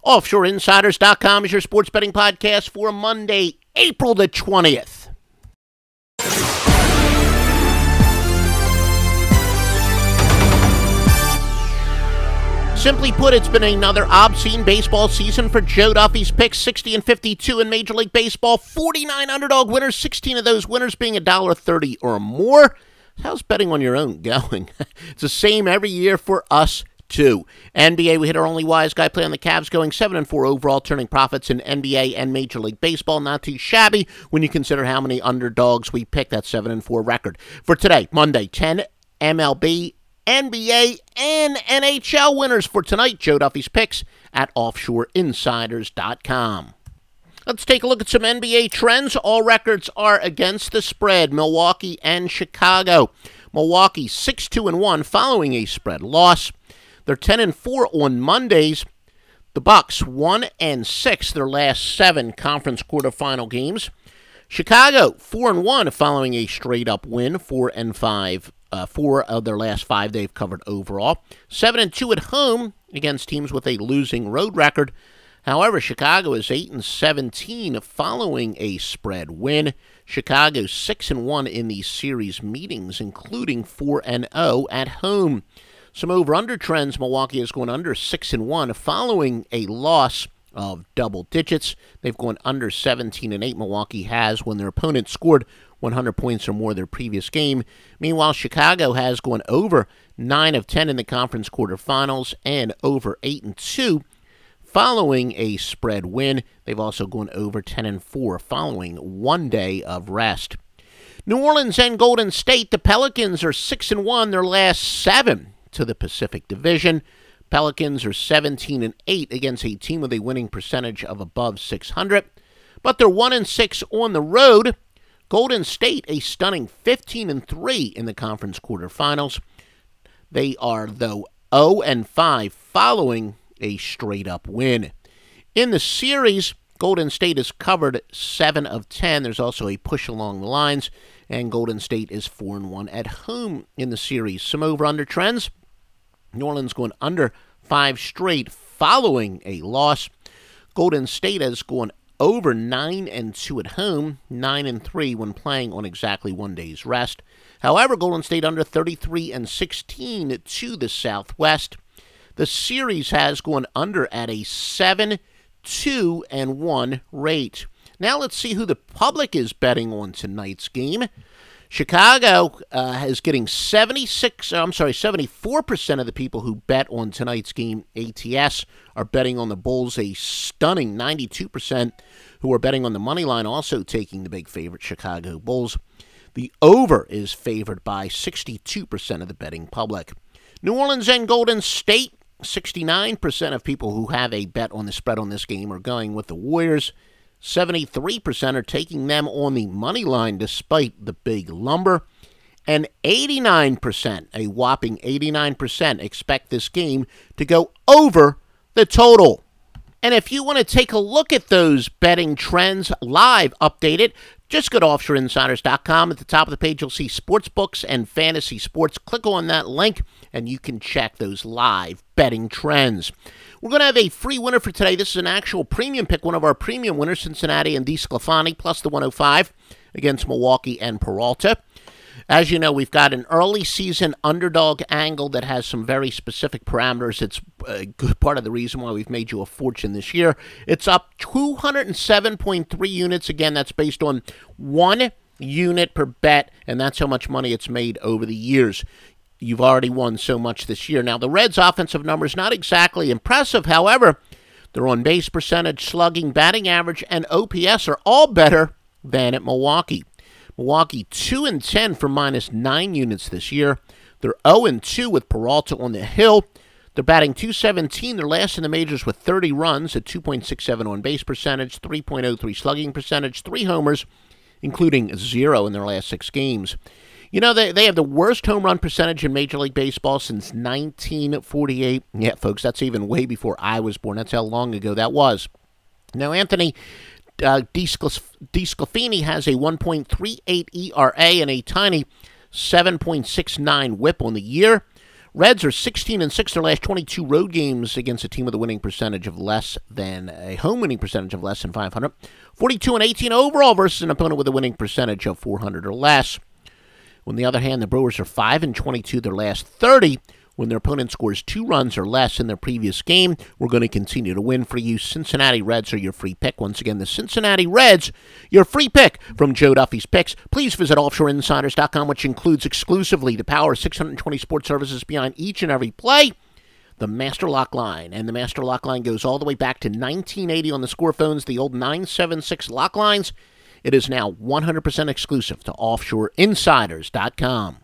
OffshoreInsiders.com is your sports betting podcast for Monday, April the 20th. Simply put, it's been another obscene baseball season for Joe Duffy's picks, 60-52 in Major League Baseball, 49 underdog winners, 16 of those winners being $1.30 or more. How's betting on your own going? It's the same every year for us, too. NBA, we hit our only wise guy play on the Cavs, going 7-4 overall, turning profits in NBA and Major League Baseball. Not too shabby when you consider how many underdogs we picked. That 7-4 record. For today, Monday, 10 MLB, NBA, and NHL winners for tonight. Joe Duffy's picks at offshoreinsiders.com. Let's take a look at some NBA trends. All records are against the spread. Milwaukee and Chicago. Milwaukee 6-2-1 following a spread loss. They're 10-4 on Mondays. The Bucks 1-6 their last 7 conference quarterfinal games. Chicago 4-1 following a straight-up win, 4-5. 4 of their last 5 they've covered overall. 7-2 at home against teams with a losing road record. However, Chicago is 8-17 following a spread win. Chicago 6-1 in these series meetings, including 4-0 at home. Some over-under trends. Milwaukee has gone under 6-1 following a loss of double digits. They've gone under 17-8. Milwaukee has when their opponent scored 100 points or more their previous game. Meanwhile, Chicago has gone over 9 of 10 in the conference quarterfinals and over 8-2 following a spread win. They've also gone over 10-4 following 1 day of rest. New Orleans and Golden State, the Pelicans are 6-1 their last 7 to the Pacific Division. Pelicans are 17-8 against a team with a winning percentage of above 600. But they're 1-6 on the road. Golden State, a stunning 15-3 in the conference quarterfinals. They are, though, 0-5 following a straight-up win. In the series, Golden State has covered 7 of 10. There's also a push along the lines, and Golden State is 4-1 at home in the series. Some over-under trends. New Orleans going under 5 straight following a loss. Golden State has gone over 9-2 at home, 9-3 when playing on exactly 1 day's rest. However, Golden State under 33-16 to the Southwest. The series has gone under at a 7-2-1 rate. Now let's see who the public is betting on tonight's game. Chicago is getting 74% of the people who bet on tonight's game ATS are betting on the Bulls. A stunning 92% who are betting on the money line, also taking the big favorite Chicago Bulls. The over is favored by 62% of the betting public. New Orleans and Golden State, 69% of people who have a bet on the spread on this game are going with the Warriors. 73% are taking them on the money line despite the big number. And 89%, a whopping 89%, expect this game to go over the total. And if you want to take a look at those betting trends live updated, just go to offshoreinsiders.com. At the top of the page, you'll see sportsbooks and fantasy sports. Click on that link, and you can check those live betting trends. We're going to have a free winner for today. This is an actual premium pick, one of our premium winners, Cincinnati and DeSclafani, plus the 105 against Milwaukee and Peralta. As you know, we've got an early season underdog angle that has some very specific parameters. It's a good part of the reason why we've made you a fortune this year. It's up 207.3 units. Again, that's based on 1 unit per bet, and that's how much money it's made over the years. You've already won so much this year. Now, the Reds' offensive numbers not exactly impressive. However, their on-base percentage, slugging, batting average, and OPS are all better than at Milwaukee. Milwaukee 2-10 for -9 units this year. They're 0-2 with Peralta on the hill. They're batting .217. They're last in the majors with 30 runs, a 2.67 on-base percentage, 3.03 slugging percentage, 3 homers, including 0 in their last 6 games. You know, they have the worst home run percentage in Major League Baseball since 1948. Yeah, folks, that's even way before I was born. That's how long ago that was. Now, Anthony DeSclafani has a 1.38 ERA and a tiny 7.69 whip on the year. Reds are 16-6 their last 22 road games against a team with a winning percentage of less than a home winning percentage of less than 500. 42-18 overall versus an opponent with a winning percentage of 400 or less. On the other hand, the Brewers are 5-22 their last 30 when their opponent scores 2 runs or less in their previous game. We're going to continue to win for you. Cincinnati Reds are your free pick. Once again, the Cincinnati Reds, your free pick from Joe Duffy's Picks. Please visit offshoreinsiders.com, which includes exclusively the power of 620 sports services behind each and every play. The Master Lock Line. And the Master Lock Line goes all the way back to 1980 on the score phones, the old 976 lock lines. It is now 100% exclusive to offshoreinsiders.com.